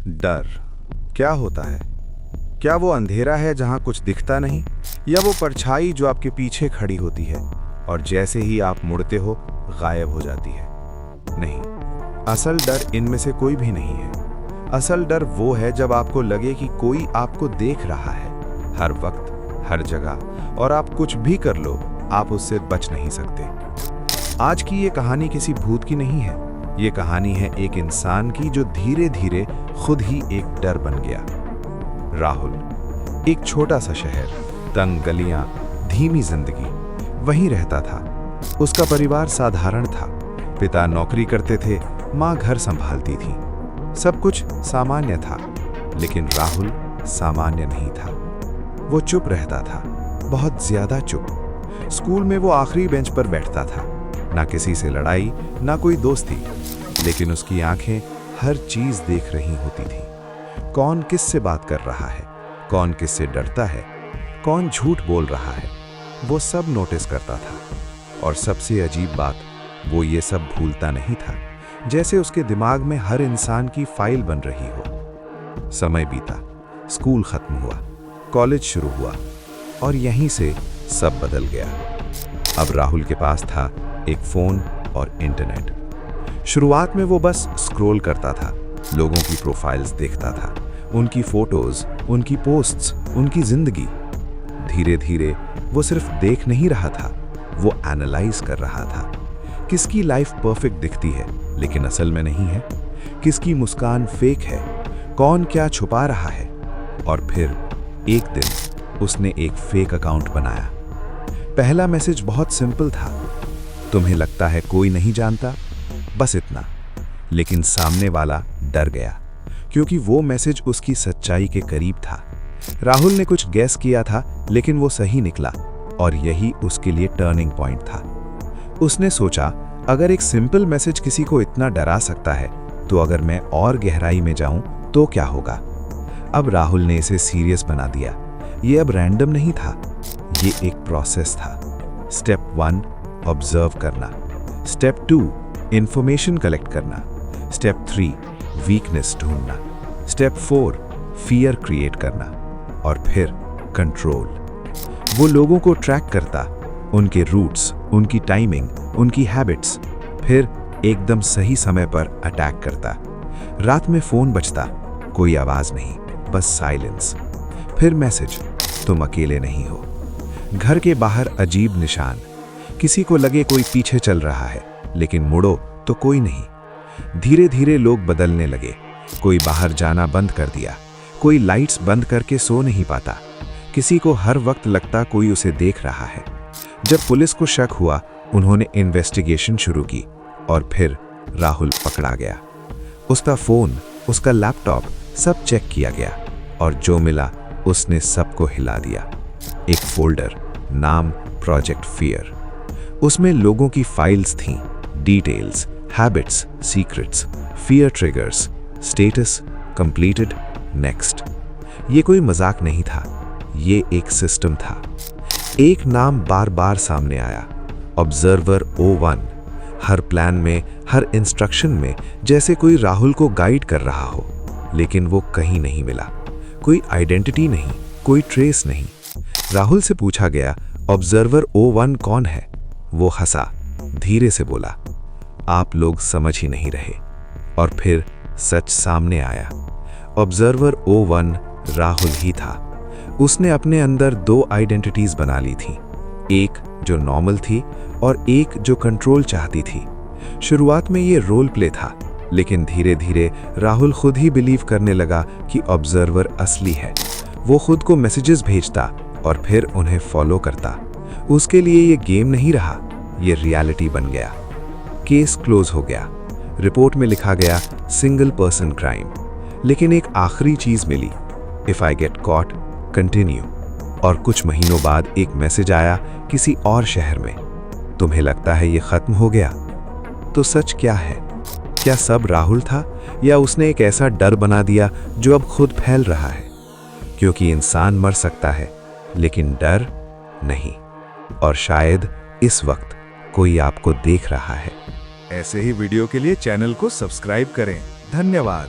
डर क्या होता है? क्या वो अंधेरा है जहां कुछ दिखता नहीं, या वो परछाई जो आपके पीछे खड़ी होती है और जैसे ही आप मुड़ते हो गायब हो जाती है? नहीं, असल डर इनमें से कोई भी नहीं है। असल डर वो है जब आपको लगे कि कोई आपको देख रहा है, हर वक्त, हर जगह, और आप कुछ भी कर लो, आप उससे बच नहीं सकते। आज की ये कहानी किसी भूत की नहीं है। ये कहानी है एक इंसान की जो धीरे धीरे खुद ही एक डर बन गया। राहुल, एक छोटा सा शहर, तंग गलियां, धीमी जिंदगी, वहीं रहता था। उसका परिवार साधारण था। पिता नौकरी करते थे, माँ घर संभालती थी। सब कुछ सामान्य था, लेकिन राहुल सामान्य नहीं था। वो चुप रहता था, बहुत ज्यादा चुप। स्कूल में वो आखिरी बेंच पर बैठता था। ना किसी से लड़ाई, ना कोई दोस्ती, लेकिन उसकी आंखें हर चीज देख रही होती थी। कौन किससे बात कर रहा है, कौन किससे डरता है, कौन झूठ बोल रहा है, वो सब नोटिस करता था। और सबसे अजीब बात, वो ये सब भूलता नहीं था, जैसे उसके दिमाग में हर इंसान की फाइल बन रही हो। समय बीता, स्कूल खत्म हुआ, कॉलेज शुरू हुआ, और यहीं से सब बदल गया। अब राहुल के पास था एक फोन और इंटरनेट। शुरुआत में वो बस स्क्रॉल करता था, लोगों की प्रोफाइल्स देखता था, उनकी फोटोज, उनकी पोस्ट्स, उनकी जिंदगी। धीरे धीरे वो सिर्फ देख नहीं रहा था, वो एनालाइज कर रहा था। किसकी लाइफ परफेक्ट दिखती है लेकिन असल में नहीं है, किसकी मुस्कान फेक है, कौन क्या छुपा रहा है। और फिर एक दिन उसने एक फेक अकाउंट बनाया। पहला मैसेज बहुत सिंपल था, तुम्हें लगता है कोई नहीं जानता, बस इतना। लेकिन सामने वाला डर गया, क्योंकि वो मैसेज उसकी सच्चाई के करीब था। राहुल ने कुछ गैस किया था, लेकिन वो सही निकला, और यही उसके लिए टर्निंग पॉइंट था। उसने सोचा, अगर एक सिंपल मैसेज किसी को इतना डरा सकता है, तो अगर मैं और गहराई में जाऊं तो क्या होगा। अब राहुल ने इसे सीरियस बना दिया। ये अब रैंडम नहीं था, ये एक प्रोसेस था। स्टेप 1, ऑब्जर्व करना। स्टेप 2, इंफॉर्मेशन कलेक्ट करना। स्टेप 3, वीकनेस ढूंढना। स्टेप 4, फियर क्रिएट करना। और फिर कंट्रोल। वो लोगों को ट्रैक करता, उनके रूट्स, उनकी टाइमिंग, उनकी हैबिट्स। फिर एकदम सही समय पर अटैक करता। रात में फोन बजता, कोई आवाज नहीं, बस साइलेंस। फिर मैसेज, तुम अकेले नहीं हो। घर के बाहर अजीब निशान, किसी को लगे कोई पीछे चल रहा है, लेकिन मुड़ो तो कोई नहीं। धीरे धीरे लोग बदलने लगे। कोई बाहर जाना बंद कर दिया, कोई लाइट्स बंद करके सो नहीं पाता, किसी को हर वक्त लगता कोई उसे देख रहा है। जब पुलिस को शक हुआ, उन्होंने इन्वेस्टिगेशन शुरू की, और फिर राहुल पकड़ा गया। उसका फोन, उसका लैपटॉप, सब चेक किया गया, और जो मिला उसने सबको हिला दिया। एक फोल्डर, नाम प्रोजेक्ट फियर। उसमें लोगों की फाइल्स थीं, details, habits, secrets, fear triggers, status, completed, next. ये कोई मजाक नहीं था, ये एक सिस्टम था। एक नाम बार बार सामने आया, ऑब्जर्वर O1। हर प्लान में, हर इंस्ट्रक्शन में, जैसे कोई राहुल को गाइड कर रहा हो, लेकिन वो कहीं नहीं मिला। कोई आइडेंटिटी नहीं, कोई ट्रेस नहीं। राहुल से पूछा गया, ऑब्जर्वर O1 कौन है? वो हंसा, धीरे से बोला, आप लोग समझ ही नहीं रहे। और फिर सच सामने आया। ऑब्जर्वर O1 राहुल ही था। उसने अपने अंदर 2 आइडेंटिटीज बना ली थी, एक जो नॉर्मल थी और एक जो कंट्रोल चाहती थी। शुरुआत में ये रोल प्ले था, लेकिन धीरे धीरे राहुल खुद ही बिलीव करने लगा कि ऑब्जर्वर असली है। वो खुद को मैसेजेस भेजता और फिर उन्हें फॉलो करता। उसके लिए ये गेम नहीं रहा, ये रियलिटी बन गया। केस क्लोज हो गया। रिपोर्ट में लिखा गया सिंगल पर्सन क्राइम। लेकिन एक आखिरी चीज मिली, if I get caught, continue. और कुछ महीनों बाद एक मैसेज आया किसी और शहर में, तुम्हें लगता है ये खत्म हो गया? तो सच क्या है? क्या सब राहुल था, या उसने एक ऐसा डर बना दिया जो अब खुद फैल रहा है? क्योंकि इंसान मर सकता है, लेकिन डर नहीं। और शायद इस वक्त कोई आपको देख रहा है। ऐसे ही वीडियो के लिए चैनल को सब्सक्राइब करें। धन्यवाद।